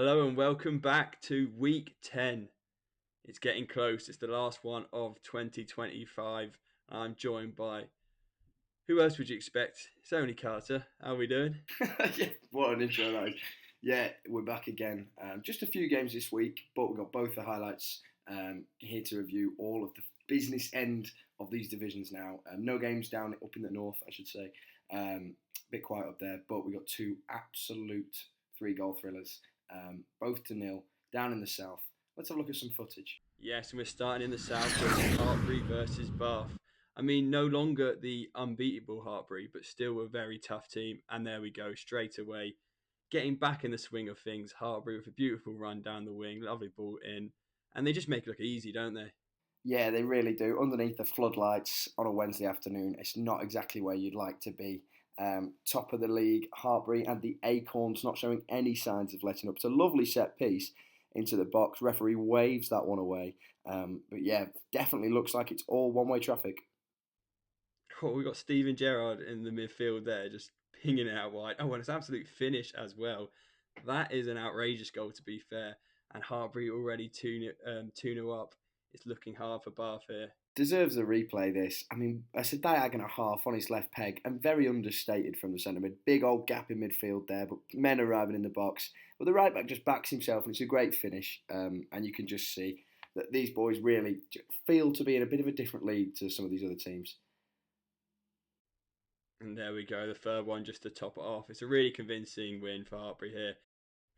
Hello and welcome back to week 10. It's getting close. It's the last one of 2025. I'm joined by who else would you expect? It's only Carter. How are we doing? Yeah, what an intro that is. Yeah, we're back again. Just a few games this week, but we've got both the highlights here to review all of the business end of these divisions now. No games down up in the north, I should say. Bit quiet up there, but we got two absolute three-goal thrillers, both to nil, down in the south. Let's have a look at some footage. Yes, and we're starting in the south with Hartbury versus Bath. I mean, no longer the unbeatable Hartbury, but still a very tough team. And there we go, straight away. Getting back in the swing of things, Hartbury with a beautiful run down the wing, lovely ball in. And they just make it look easy, don't they? Yeah, they really do. Underneath the floodlights on a Wednesday afternoon, it's not exactly where you'd like to be. Top of the league, Hartbury and the Acorns not showing any signs of letting up. It's a lovely set piece into the box. Referee waves that one away. But yeah, definitely looks like it's all one-way traffic. Oh, we got Steven Gerrard in the midfield there, just pinging it out wide. Oh, and it's absolute finish as well. That is an outrageous goal, to be fair. And Hartbury already 2-0 up. It's looking hard for Bath here. Deserves a replay, this. I mean, it's a diagonal half on his left peg and very understated from the centre mid. Big old gap in midfield there, but men arriving in the box. But the right back just backs himself and it's a great finish. And you can just see that these boys really feel to be in a bit of a different league to some of these other teams. And there we go, the third one just to top it off. It's a really convincing win for Hartbury here.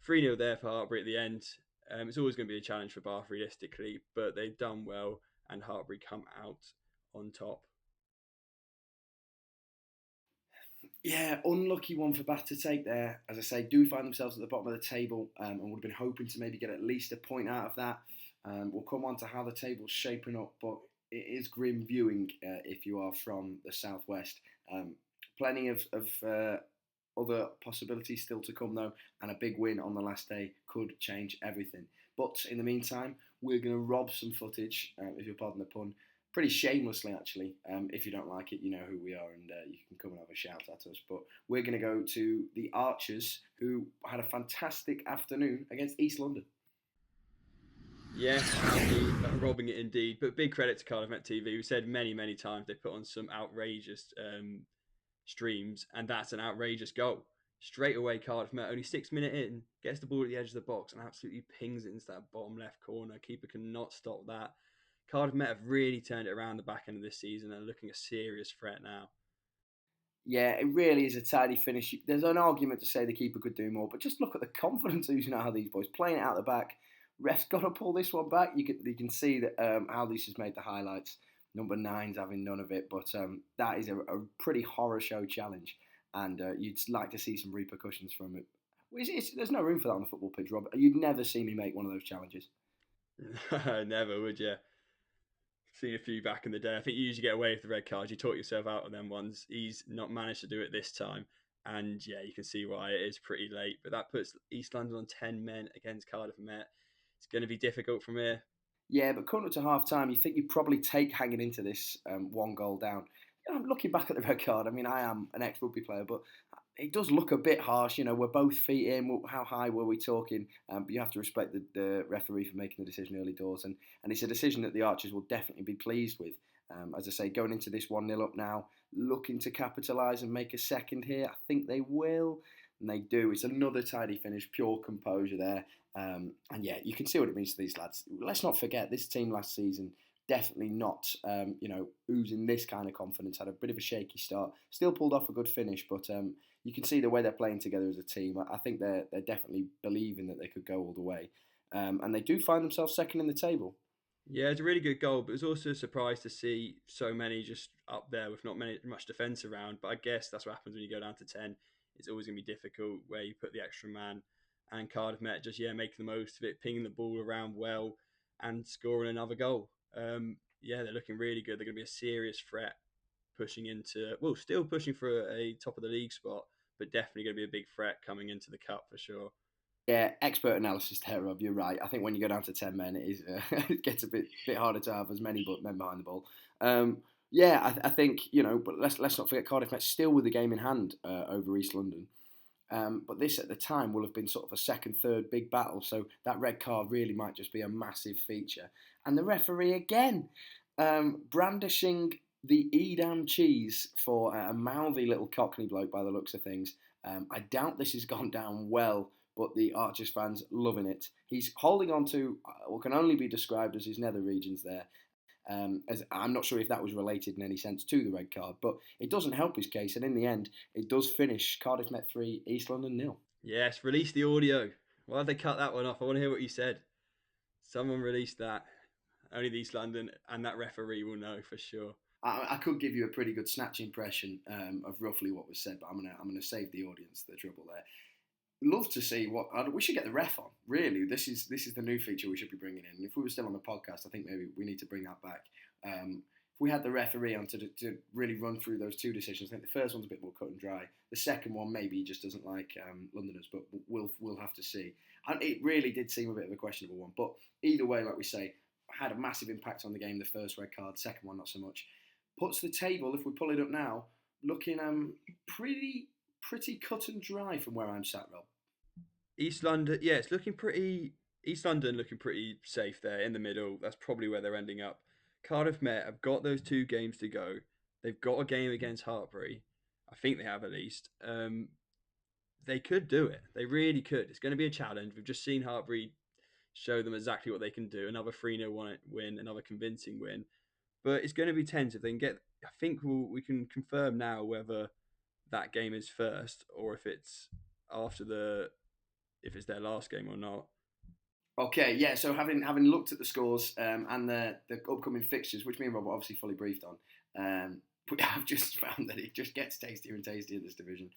3-0 there for Hartbury at the end. It's always going to be a challenge for Bath realistically, but they've done well and Hartbury come out on top. Yeah, unlucky one for Bath to take there. As I say, do find themselves at the bottom of the table and would have been hoping to maybe get at least a point out of that. We'll come on to how the table's shaping up, but it is grim viewing if you are from the southwest. Plenty of other possibilities still to come though, and a big win on the last day could change everything. But in the meantime, we're going to rob some footage, if you'll pardon the pun, pretty shamelessly actually. If you don't like it, you know who we are and you can come and have a shout at us. But we're going to go to the Archers, who had a fantastic afternoon against East London. Yes, robbing it indeed. But big credit to Cardiff Met TV. We said many, many times they put on some outrageous streams, and that's an outrageous goal. Straight away, Cardiff Met, only 6 minutes in, gets the ball at the edge of the box and absolutely pings it into that bottom left corner. Keeper cannot stop that. Cardiff Met have really turned it around the back end of this season and are looking a serious threat now. Yeah, it really is a tidy finish. There's an argument to say the keeper could do more, but just look at the confidence using how these boys playing it out the back. Ref's got to pull this one back. You can see that how this has made the highlights. Number 9's having none of it, but that is a pretty horror show challenge, and you'd like to see some repercussions from it. There's no room for that on the football pitch, Rob. You'd never see me make one of those challenges. Never, would you? Seen a few back in the day. I think you usually get away with the red cards. You talk yourself out of them ones. He's not managed to do it this time. And yeah, you can see why it is pretty late. But that puts East London on 10 men against Cardiff Met. It's going to be difficult from here. Yeah, but coming up to half time, you think you'd probably take hanging into this 1 goal down. You know, looking back at the red card, I mean, I am an ex-rugby player, but it does look a bit harsh. You know, we're both feet in. How high were we talking? But you have to respect the referee for making the decision early doors. And it's a decision that the Archers will definitely be pleased with. As I say, going into this 1-0 up now, looking to capitalise and make a second here. I think they will. And they do. It's another tidy finish, pure composure there. And yeah, you can see what it means to these lads. Let's not forget, this team last season, definitely not, oozing this kind of confidence. Had a bit of a shaky start. Still pulled off a good finish, but you can see the way they're playing together as a team. I think they're definitely believing that they could go all the way. And they do find themselves second in the table. Yeah, it's a really good goal, but it was also a surprise to see so many just up there with not much defence around. But I guess that's what happens when you go down to 10. It's always going to be difficult where you put the extra man. And Cardiff Met just, making the most of it, pinging the ball around well and scoring another goal. They're looking really good. They're going to be a serious threat pushing into, still pushing for a top of the league spot, but definitely going to be a big threat coming into the cup for sure. Yeah, expert analysis there, Rob. You're right. I think when you go down to 10 men, it gets a bit harder to have as many men behind the ball. I think, but let's not forget Cardiff Met still with the game in hand over East London. But this at the time will have been sort of a second, third big battle. So that red card really might just be a massive feature. And the referee again, brandishing the Edam cheese for a mouthy little Cockney bloke by the looks of things. I doubt this has gone down well, but the Archers fans loving it. He's holding on to what can only be described as his nether regions there. As I'm not sure if that was related in any sense to the red card, but it doesn't help his case. And in the end, it does finish Cardiff Met 3, East London 0. Yes, release the audio. Why did they cut that one off? I want to hear what you said. Someone released that. Only the East London and that referee will know for sure. I could give you a pretty good snatch impression of roughly what was said, but I'm gonna save the audience the trouble there. Love to see what we should get the ref on. Really, this is the new feature we should be bringing in. And if we were still on the podcast, I think maybe we need to bring that back. If we had the referee on to really run through those two decisions, I think the first one's a bit more cut and dry. The second one maybe he just doesn't like Londoners, but we'll have to see. And it really did seem a bit of a questionable one, but either way, like we say, had a massive impact on the game. The first red card, second one not so much. Puts the table, if we pull it up now, looking pretty cut and dry from where I'm sat, Rob. East London, yeah, it's looking pretty. East London looking pretty safe there in the middle. That's probably where they're ending up. Cardiff Met have got those 2 games to go. They've got a game against Hartpury. I think they have at least. They could do it. They really could. It's going to be a challenge. We've just seen Hartpury show them exactly what they can do. Another 3-0 win, another convincing win. But it's going to be tense if they can get. I think we can confirm now whether that game is first or if it's after if it's their last game or not. Okay, yeah. So having looked at the scores and the upcoming fixtures, which me and Rob were obviously fully briefed on, we have just found that it just gets tastier and tastier in this division.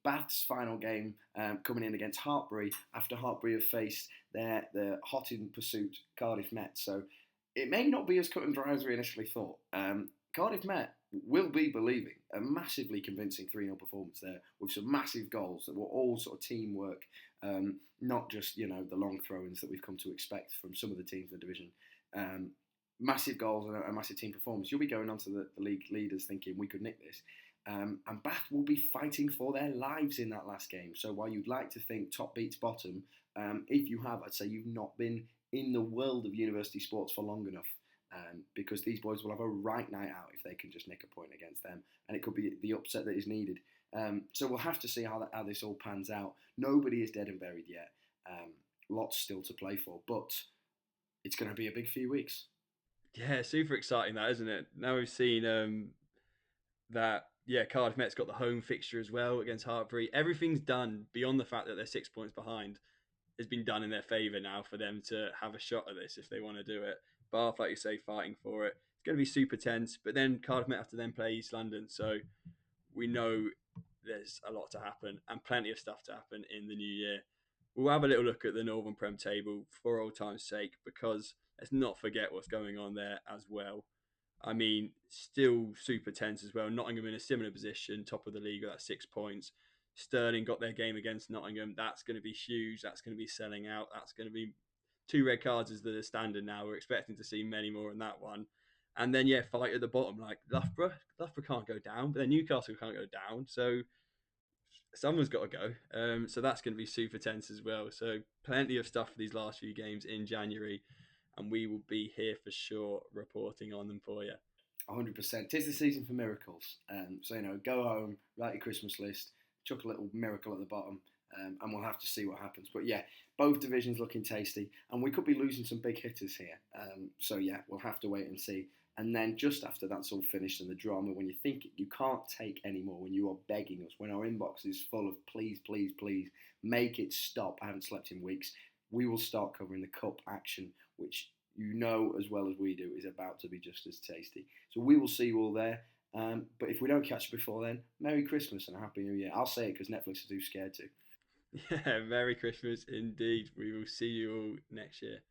Bath's final game coming in against Hartpury after Hartpury have faced their hot in pursuit Cardiff Met. So it may not be as cut and dry as we initially thought. Cardiff Met will be believing a massively convincing 3-0 performance there with some massive goals that were all sort of teamwork, not just the long throw-ins that we've come to expect from some of the teams in the division. Massive goals and a massive team performance. You'll be going on to the league leaders thinking we could nick this. And Bath will be fighting for their lives in that last game. So while you'd like to think top beats bottom, if you have, I'd say you've not been in the world of university sports for long enough. Because these boys will have a right night out if they can just nick a point against them, and it could be the upset that is needed. So we'll have to see how this all pans out. Nobody is dead and buried yet. Lots still to play for, but it's going to be a big few weeks. Yeah, super exciting that, isn't it? Now we've seen that. Yeah, Cardiff Met's got the home fixture as well against Hartpury. Everything's done beyond the fact that they're 6 points behind. Has been done in their favour now for them to have a shot at this if they want to do it. Bath, like you say, fighting for it. It's going to be super tense, but then Cardiff Met have to then play East London, so we know there's a lot to happen and plenty of stuff to happen in the new year. We'll have a little look at the Northern Prem table for old time's sake, because let's not forget what's going on there as well. I mean, still super tense as well. Nottingham in a similar position, top of the league at 6 points. Sterling got their game against Nottingham. That's going to be huge. That's going to be selling out. That's going to be 2 red cards is the standard now. We're expecting to see many more in that one. And then, yeah, fight at the bottom. Like Loughborough can't go down, but then Newcastle can't go down. So someone's got to go. So that's going to be super tense as well. So plenty of stuff for these last few games in January. And we will be here for sure reporting on them for you. 100%. 'Tis the season for miracles. So, go home, write your Christmas list, chuck a little miracle at the bottom, and we'll have to see what happens. But yeah, both divisions looking tasty, and we could be losing some big hitters here. So yeah, we'll have to wait and see. And then just after that's all finished and the drama, when you think you can't take any more, when you are begging us, when our inbox is full of please, please, please, make it stop, I haven't slept in weeks, we will start covering the cup action, which as well as we do is about to be just as tasty. So we will see you all there. But if we don't catch you before then, Merry Christmas and a Happy New Year. I'll say it because Netflix is too scared to. Yeah, Merry Christmas indeed. We will see you all next year.